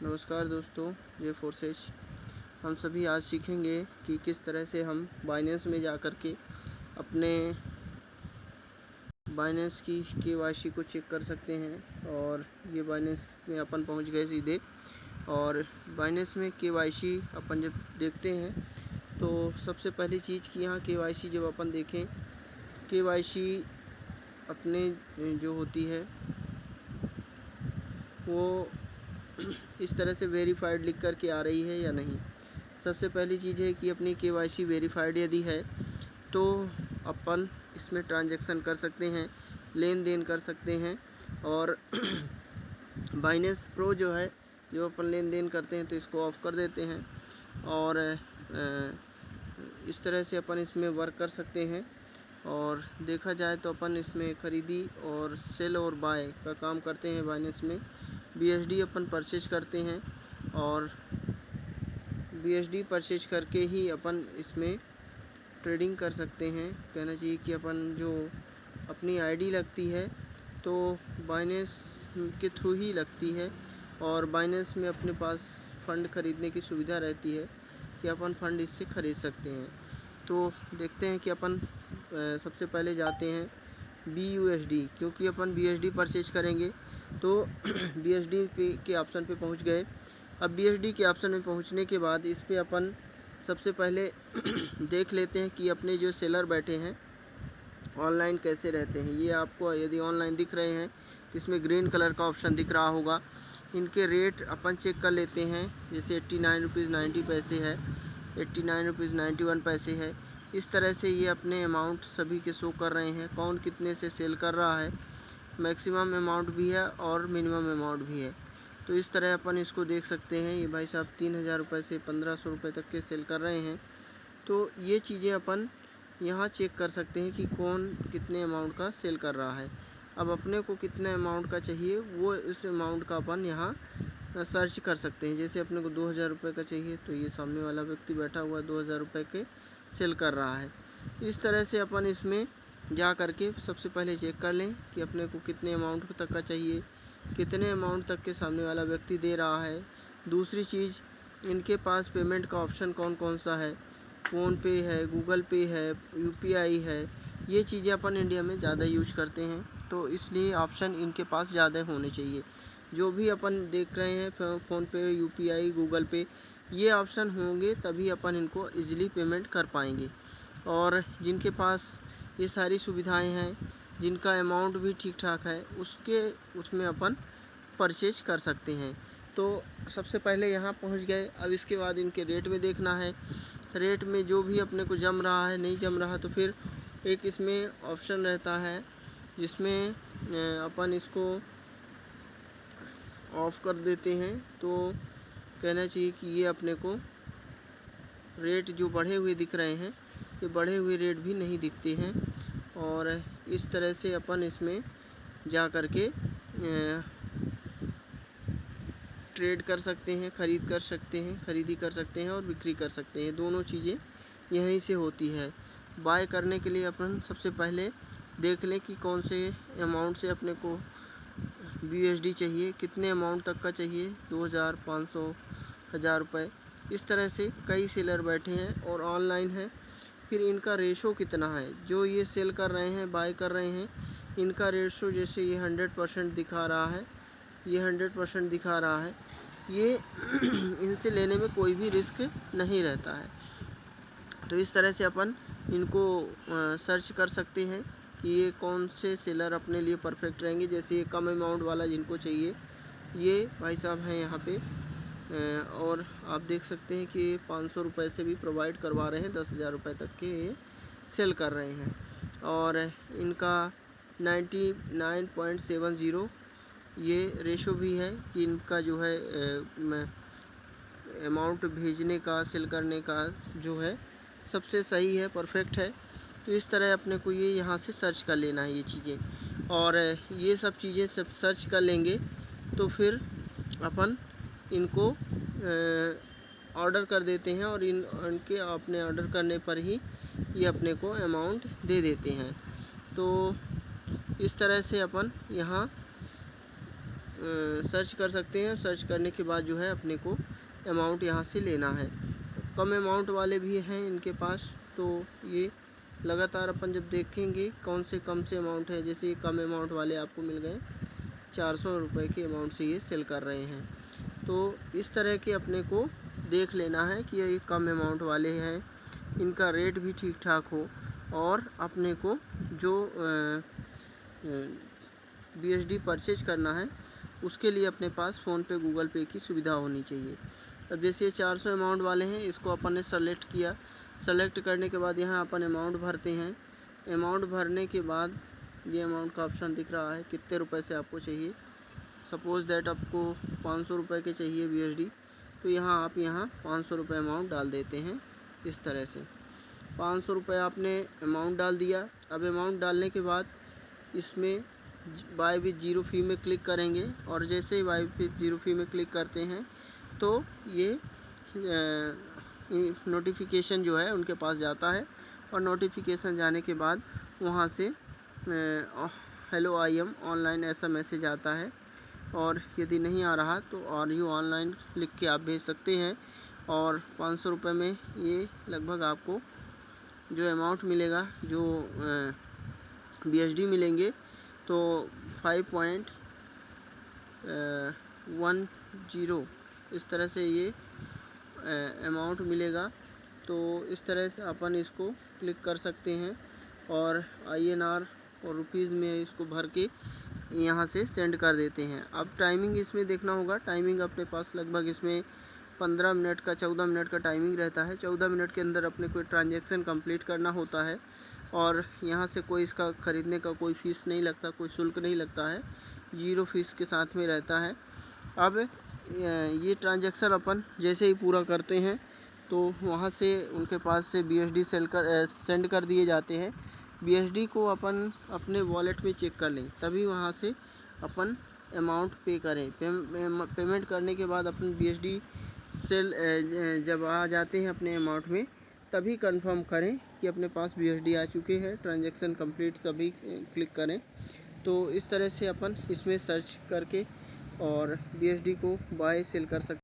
नमस्कार दोस्तों, जय फोर्सेस। हम सभी आज सीखेंगे कि किस तरह से हम बाइनेंस में जा कर के अपने बाइनेंस की केवाईसी को चेक कर सकते हैं। और ये बाइनेंस में अपन पहुंच गए सीधे। और बाइनेंस में केवाईसी अपन जब देखते हैं तो सबसे पहली चीज़ कि यहाँ केवाईसी जब अपन देखें, केवाईसी अपने जो होती है वो इस तरह से वेरीफाइड लिख कर के आ रही है या नहीं। सबसे पहली चीज़ है कि अपनी केवाईसी वेरीफाइड यदि है तो अपन इसमें ट्रांजैक्शन कर सकते हैं, लेन देन कर सकते हैं। और बाइनेंस प्रो जो है, जो अपन लेन देन करते हैं तो इसको ऑफ़ कर देते हैं। और इस तरह से अपन इसमें वर्क कर सकते हैं। और देखा जाए तो अपन इसमें ख़रीदी और सेल और बाय का काम करते हैं। बाइनेंस में BSD अपन परचेज करते हैं और BSD परचेज करके ही अपन इसमें ट्रेडिंग कर सकते हैं। कहना चाहिए कि अपन जो अपनी आईडी लगती है तो बाइनेंस के थ्रू ही लगती है। और बाइनेंस में अपने पास फ़ंड ख़रीदने की सुविधा रहती है कि अपन फ़ंड इससे ख़रीद सकते हैं। तो देखते हैं कि अपन सबसे पहले जाते हैं BUSD, क्योंकि अपन BSD परचेज करेंगे तो BSD के ऑप्शन पे पहुंच गए। अब BSD के ऑप्शन में पहुंचने के बाद इस पे अपन सबसे पहले देख लेते हैं कि अपने जो सेलर बैठे हैं ऑनलाइन कैसे रहते हैं। ये आपको यदि ऑनलाइन दिख रहे हैं तो इसमें ग्रीन कलर का ऑप्शन दिख रहा होगा। इनके रेट अपन चेक कर लेते हैं। जैसे 89 रुपीज़ 90 पैसे है, 89 रुपीज़ 91 पैसे है। इस तरह से ये अपने अमाउंट सभी के शो कर रहे हैं, कौन कितने से सेल कर रहा है। मैक्सिमम अमाउंट भी है और मिनिमम अमाउंट भी है। तो इस तरह अपन इसको देख सकते हैं। ये भाई साहब 3000 रुपये से 1500 रुपये तक के सेल कर रहे हैं। तो ये चीज़ें अपन यहाँ चेक कर सकते हैं कि कौन कितने अमाउंट का सेल कर रहा है। अब अपने को कितने अमाउंट का चाहिए वो इस अमाउंट का अपन यहाँ सर्च कर सकते हैं। जैसे अपने को 2000 रुपये का चाहिए तो ये सामने वाला व्यक्ति बैठा हुआ 2000 रुपये के सेल कर रहा है। इस तरह से अपन इसमें जा कर के सबसे पहले चेक कर लें कि अपने को कितने अमाउंट तक का चाहिए, कितने अमाउंट तक के सामने वाला व्यक्ति दे रहा है। दूसरी चीज़, इनके पास पेमेंट का ऑप्शन कौन कौन सा है। फ़ोनपे है, गूगल पे है, UPI है। ये चीज़ें अपन इंडिया में ज़्यादा यूज करते हैं तो इसलिए ऑप्शन इनके पास ज़्यादा होने चाहिए। जो भी अपन देख रहे हैं फ़ोनपे, UPI, गूगल पे, ये ऑप्शन होंगे तभी अपन इनको ईज़िली पेमेंट कर पाएंगे। और जिनके पास ये सारी सुविधाएं हैं, जिनका अमाउंट भी ठीक ठाक है, उसमें अपन परचेज कर सकते हैं। तो सबसे पहले यहाँ पहुँच गए। अब इसके बाद इनके रेट में देखना है। रेट में जो भी अपने को जम रहा है, नहीं जम रहा तो फिर एक इसमें ऑप्शन रहता है जिसमें अपन इसको ऑफ़ कर देते हैं। तो कहना चाहिए कि ये अपने को रेट जो बढ़े हुए दिख रहे हैं, ये बढ़े हुए रेट भी नहीं दिखते हैं। और इस तरह से अपन इसमें जा कर के ट्रेड कर सकते हैं, खरीदी कर सकते हैं और बिक्री कर सकते हैं। दोनों चीज़ें यहीं से होती है। बाय करने के लिए अपन सबसे पहले देख लें कि कौन से अमाउंट से अपने को BSD चाहिए, कितने अमाउंट तक का चाहिए, 2000, 500, 1000 रुपये। इस तरह से कई सेलर बैठे हैं और ऑनलाइन है। फिर इनका रेशो कितना है, जो ये सेल कर रहे हैं, बाय कर रहे हैं, इनका रेशो जैसे ये 100% दिखा रहा है, ये 100% दिखा रहा है। ये इनसे लेने में कोई भी रिस्क नहीं रहता है। तो इस तरह से अपन इनको सर्च कर सकते हैं कि ये कौन से सेलर अपने लिए परफेक्ट रहेंगे। जैसे ये कम अमाउंट वाला जिनको चाहिए, ये भाई साहब हैं यहाँ पे। और आप देख सकते हैं कि 500 रुपये से भी प्रोवाइड करवा रहे हैं, 10,000 रुपये तक के ये सेल कर रहे हैं। और इनका 99.70 ये रेशो भी है कि इनका जो है अमाउंट भेजने का, सेल करने का जो है सबसे सही है, परफेक्ट है। तो इस तरह अपने को ये यहाँ से सर्च कर लेना है ये चीज़ें। और ये सब चीज़ें सब सर्च कर लेंगे तो फिर अपन इनको ऑर्डर कर देते हैं और इनके अपने ऑर्डर करने पर ही ये अपने को अमाउंट दे देते हैं। तो इस तरह से अपन यहाँ सर्च कर सकते हैं। सर्च करने के बाद जो है अपने को अमाउंट यहाँ से लेना है। कम अमाउंट वाले भी हैं इनके पास, तो ये लगातार अपन जब देखेंगे कौन से कम से अमाउंट है, जैसे ये कम अमाउंट वाले आपको मिल गए 400 रुपये के अमाउंट से ये सेल कर रहे हैं। तो इस तरह के अपने को देख लेना है कि ये कम अमाउंट वाले हैं, इनका रेट भी ठीक ठाक हो और अपने को जो BSD परचेज करना है उसके लिए अपने पास फ़ोनपे गूगल पे की सुविधा होनी चाहिए। अब जैसे ये 400 अमाउंट वाले हैं, इसको अपन ने सेलेक्ट किया। सेलेक्ट करने के बाद यहाँ अपन अमाउंट भरते हैं। अमाउंट भरने के बाद ये अमाउंट का ऑप्शन दिख रहा है, कितने रुपए से आपको चाहिए। सपोज़ दैट आपको 500 रुपये के चाहिए BSD, तो यहाँ आप 500 रुपये अमाउंट डाल देते हैं। इस तरह से 500 रुपये आपने अमाउंट डाल दिया। अब अमाउंट डालने के बाद इसमें बाय विद ज़ीरो फ़ी में क्लिक करेंगे और जैसे ही बाय विद ज़ीरो फ़ी में क्लिक करते हैं तो ये नोटिफिकेशन जो है उनके पास जाता है और नोटिफिकेशन जाने के बाद वहाँ से हेलो आई एम ऑनलाइन ऐसा मैसेज आता है। और यदि नहीं आ रहा तो आर यू ऑनलाइन लिख के आप भेज सकते हैं। और 500 रुपये में ये लगभग आपको जो अमाउंट मिलेगा, जो BSD मिलेंगे, तो 5.10 इस तरह से ये अमाउंट मिलेगा। तो इस तरह से अपन इसको क्लिक कर सकते हैं और INR और रुपीज़ में इसको भर के यहाँ से सेंड कर देते हैं। अब टाइमिंग इसमें देखना होगा। टाइमिंग अपने पास लगभग इसमें 15 मिनट का 14 मिनट का टाइमिंग रहता है। 14 मिनट के अंदर अपने को ट्रांजैक्शन कंप्लीट करना होता है और यहाँ से कोई इसका ख़रीदने का कोई फ़ीस नहीं लगता, कोई शुल्क नहीं लगता है, ज़ीरो फीस के साथ में रहता है। अब ये ट्रांजैक्शन अपन जैसे ही पूरा करते हैं तो वहाँ से उनके पास से BSD सेंड कर दिए जाते हैं। BSD को अपन अपने वॉलेट में चेक कर लें, तभी वहाँ से अपन अमाउंट पे करें। पेमेंट करने के बाद अपन BSD जब आ जाते हैं अपने अमाउंट में, तभी कंफर्म करें कि अपने पास BSD आ चुके हैं, ट्रांजैक्शन कंप्लीट, तभी क्लिक करें। तो इस तरह से अपन इसमें सर्च करके और BSD को बाय सेल कर सकते हैं।